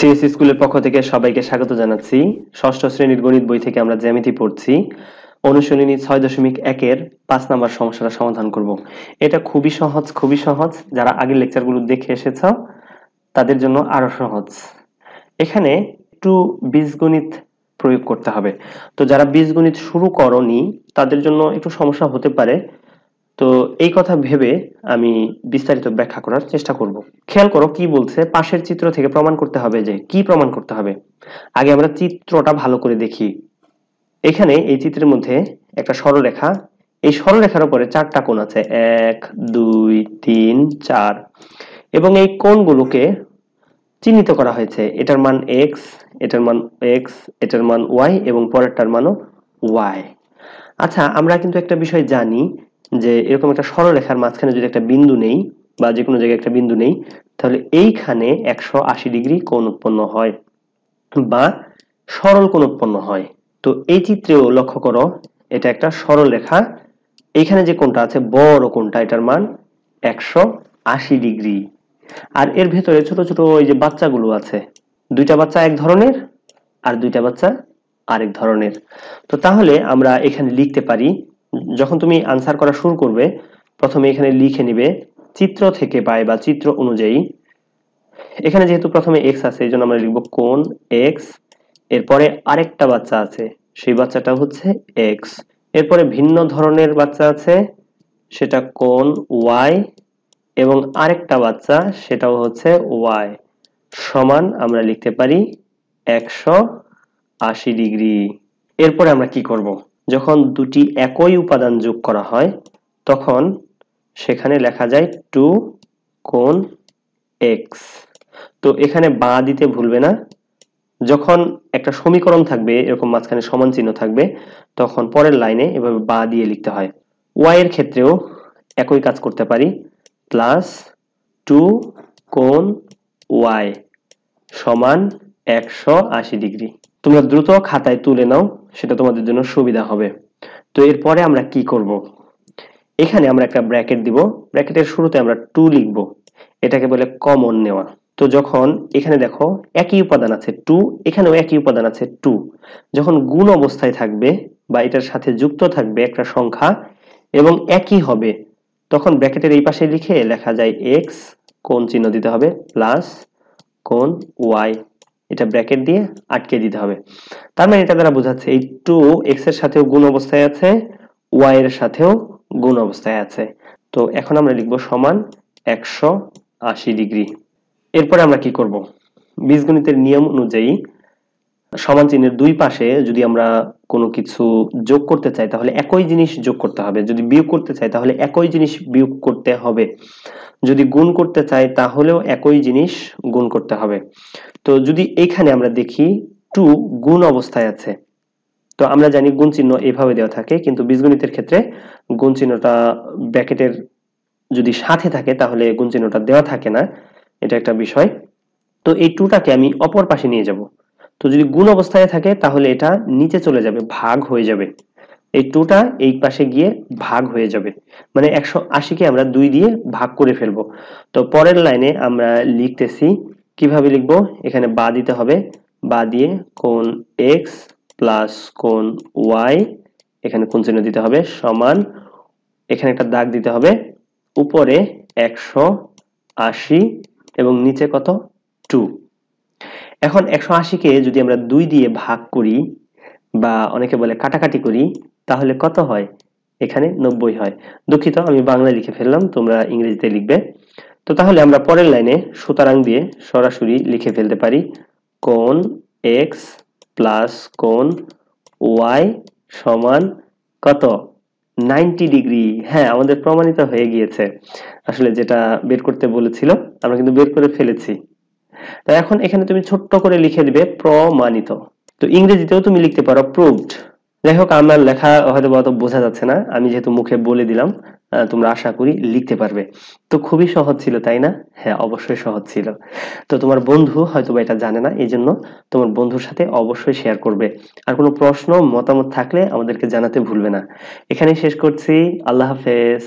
CS স্কুলের পক্ষ থেকে সবাইকে স্বাগত জানাচ্ছি। ষষ্ঠ শ্রেণীর গণিত বই থেকে আমরা জ্যামিতি পড়ছি। অনুশীলনী 6.1 এর 5 নাম্বার সমস্যাটা সমাধান করব। এটা খুবই সহজ। যারা আগের লেকচারগুলো দেখে এসেছো তাদের জন্য আরো সহজ। এখানে একটু বীজগণিত প্রয়োগ করতে হবে। তো যারা বীজগণিত শুরু করনি তাদের জন্য একটু সমস্যা হতে পারে। তো এই কথা ভেবে আমি বিস্তারিত ব্যাখ্যা করার চেষ্টা করব। খেয়াল করো কি বলছে, পাশের চিত্র থেকে প্রমাণ করতে হবে। যে কি প্রমাণ করতে হবে, আগে আমরা চিত্রটা ভালো করে দেখি। এখানে এই চিত্রের মধ্যে একটা সরলরেখা, এই সরলরেখার উপরে 4টা কোণ আছে, 1 2 3 4, এবং এই কোণগুলোকে চিহ্নিত করা হয়েছে। এটার মান x, এটার মান x, এটার মান y এবং পরেরটার মানও y। আচ্ছা, আমরা কিন্তু একটা বিষয় জানি যে এরকম একটা সরলরেখার মাঝখানে যদি একটা বিন্দু নেই বা যে কোনো জায়গায় একটা বিন্দু নেই, তাহলে এইখানে 180 ডিগ্রি কোণ উৎপন্ন হয় বা সরল কোণ উৎপন্ন হয়। তো এই চিত্রেও লক্ষ্য করো, এটা একটা সরলরেখা। এইখানে যে কোণটা আছে, বড় কোণটা, এটার মান 180 ডিগ্রি। আর এর ভেতরে ছোট ছোট ওই যে বাচ্চাগুলো আছে, দুইটা বাচ্চা এক ধরনের আর দুইটা বাচ্চা আরেক ধরনের। তো তাহলে আমরা এখানে লিখতে পারি, যখন তুমি আনসার করা শুরু করবে প্রথমে এখানে লিখে নিবে চিত্র থেকে পাই বা চিত্র অনুযায়ী। এখানে যেহেতু প্রথমে এক্স আছে, এই জন্য আমরা লিখবো কোণ এক্স। এরপরে আরেকটা বাচ্চা আছে, সেই বাচ্চাটা হচ্ছে এক্স। এরপরে ভিন্ন ধরনের বাচ্চা আছে, সেটা কোণ ওয়াই, এবং আরেকটা বাচ্চা সেটাও হচ্ছে ওয়াই। সমান আমরা লিখতে পারি 180 ডিগ্রি। এরপরে আমরা কি করব, যখন দুটি একই উপাদান যোগ করা হয় তখন সেখানে লেখা যায় 2 কোণ x। তো এখানে বা দিতে ভুলবে না। যখন একটা সমীকরণ থাকবে এরকম মাঝখানে সমান চিহ্ন থাকবে, তখন পরের লাইনে এভাবে বা দিয়ে লিখতে হয়। y এর ক্ষেত্রেও একই কাজ করতে পারি, প্লাস 2 কোণ y সমান 180 ডিগ্রি। তোমরা দ্রুত খাতায় তুলে নাও, সেটা তোমাদের জন্য সুবিধা হবে। তো এরপরে আমরা কি করব, এখানে আমরা একটা ব্র্যাকেট দিব, ব্র্যাকেটের শুরুতে আমরা 2 লিখব, এটাকে বলে কমন নেওয়া। তো যখন এখানে দেখো একই উপাদান আছে 2, এখানেও একই উপাদান আছে 2, যখন গুণ অবস্থায় থাকবে বা এটার সাথে যুক্ত থাকবে একটা সংখ্যা এবং একই হবে, তখন ব্র্যাকেটের এই পাশে লিখে লেখা যায় x, কোণ চিহ্ন দিতে হবে, প্লাস কোণ y, এটা ব্র্যাকেট দিয়ে আটকে দিতে হবে। তার মানে এটা দ্বারা বোঝাচ্ছে এই 2 x এর সাথেও গুণ অবস্থায় আছে, y এর সাথেও গুণ অবস্থায় আছে। তো এখন আমরা লিখব সমান 180 ডিগ্রি। এরপরে আমরা কি করব, বীজগণিতের নিয়ম অনুযায়ী সমান চিহ্নের দুই পাশে যদি আমরা কোনো কিছু যোগ করতে চাই তাহলে একই জিনিস যোগ করতে হবে, যদি বিয়োগ করতে চাই তাহলে একই জিনিস বিয়োগ করতে হবে, যদি গুণ করতে চাই তাহলেও একই জিনিস গুণ করতে হবে। তো যদি এখানে আমরা দেখি 2 গুণ অবস্থায় আছে, তো আমরা জানি গুণ চিহ্ন এইভাবে দেওয়া থাকে, কিন্তু বীজগণিতের ক্ষেত্রে গুণ চিহ্নটা ব্র্যাকেটের যদি সাথে থাকে তাহলে গুণ চিহ্নটা দেওয়া থাকে না, এটা একটা বিষয়। তো এই 2টাকে আমি অপর পাশে নিয়ে যাব। তো যদি গুণ অবস্থায় থাকে তাহলে এটা নিচে চলে যাবে, ভাগ হয়ে যাবে। এই 2টা এই পাশে গিয়ে ভাগ হয়ে যাবে, মানে 180 কে আমরা 2 দিয়ে ভাগ করে ফেলবো। তো পরের লাইনে আমরা লিখতেছি, কিভাবে লিখবো, এখানে বা দিতে হবে, বা দিয়ে কোণ x প্লাস কোণ y, এখানে কোণ চিহ্ন দিতে হবে, সমান, এখানে একটা দাগ দিতে হবে, উপরে 180 এবং নিচে কত, 2। এখন 180 কে যদি আমরা 2 দিয়ে ভাগ করি বা অনেকে বলে কাটাকাটি করি, তাহলে কত হয়, এখানে 90 হয়। দুঃখিত, আমি বাংলায় লিখে ফেললাম, তোমরা ইংরেজিতে লিখবে। তো তাহলে আমরা পরের লাইনে সুতরাং দিয়ে সরাসরি লিখে ফেলতে পারি, কোণ x প্লাস কোণ y সমান কত, 90 ডিগ্রি। হ্যাঁ, আমাদের প্রমাণিত হয়ে গিয়েছে। আসলে যেটা বের করতে বলেছিল আমরা কিন্তু বের করে ফেলেছি। তো এখন এখানে তুমি ছোট্ট করে লিখে দিবে প্রমাণিত। তো ইংরেজিতেও তুমি লিখতে পারো প্রুভড। যাই হোক, আমার লেখা হয়তো অত বোঝা যাচ্ছে না, আমি যেহেতু মুখে বলে দিলাম, তোমরা আশা করি লিখতে পারবে। তো খুবই সহজ ছিল, তাই না? হ্যাঁ, অবশ্যই সহজ ছিল। তো তোমার বন্ধু হয়তো বা এটা জানে না, এই জন্য তোমার বন্ধুর সাথে অবশ্যই শেয়ার করবে। আর কোনো প্রশ্ন মতামত থাকলে আমাদেরকে জানাতে ভুলবে না। এখানেই শেষ করছি। আল্লাহ হাফেজ।